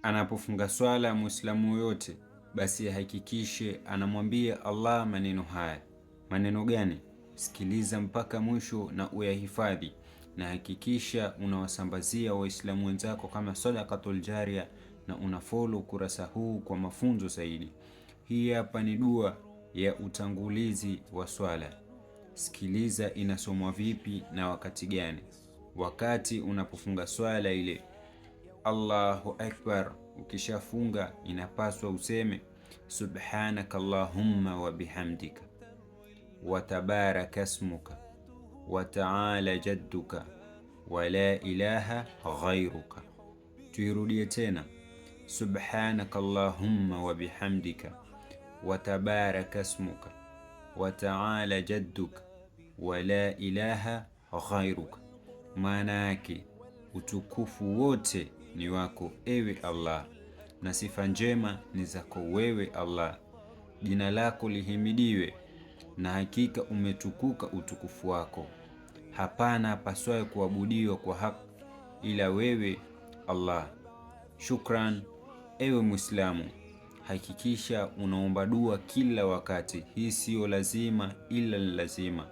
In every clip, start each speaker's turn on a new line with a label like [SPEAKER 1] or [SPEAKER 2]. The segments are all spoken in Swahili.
[SPEAKER 1] Anapofunga swala Muislamu yote, basi hakikishe anamwambia Allah maneno haya. Maneno gani? Sikiliza mpaka mwisho na uyahifadhi, na hakikisha unawasambazia Waislamu wenzako kama sadaqatul jaria, na unafollow kurasa huu kwa mafunzo zaidi. Hii hapa ni dua ya utangulizi wa swala. Sikiliza inasomwa vipi na wakati gani. Wakati unapofunga swala ile Allahu Akbar, ukishafunga inapaswa useme subhanaka Allahumma wa bihamdika wa tabaraka ismuka wa ta'ala jadduka wa la ilaha ghayruka. Tuirudie tena, subhanaka Allahumma wa bihamdika wa tabaraka ismuka wa ta'ala jadduka wa la ilaha ghayruka. Maana yake utukufu wote ni wako ewe Allah, na sifa njema ni zako wewe Allah. Jina lako lihimidiwe, na hakika umetukuka utukufu wako. Hapana paswaye kuabudiwa kwa haki ila wewe Allah. Shukran ewe Muislamu, hakikisha unaomba dua kila wakati. Hii sio lazima ila ni lazima,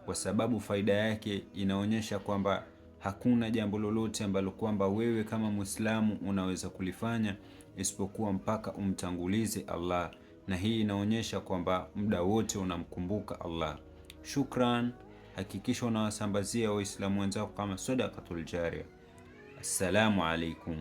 [SPEAKER 1] kwa sababu faida yake inaonyesha kwamba hakuna jambo lolote ambalo kwamba wewe kama Muislamu unaweza kulifanya isipokuwa mpaka umtangulize Allah, na hii inaonyesha kwamba muda wote unamkumbuka Allah. Shukran, hakikisha unawasambazia Waislamu wenzako kama sadaqatul jaria. Assalamu alaikum.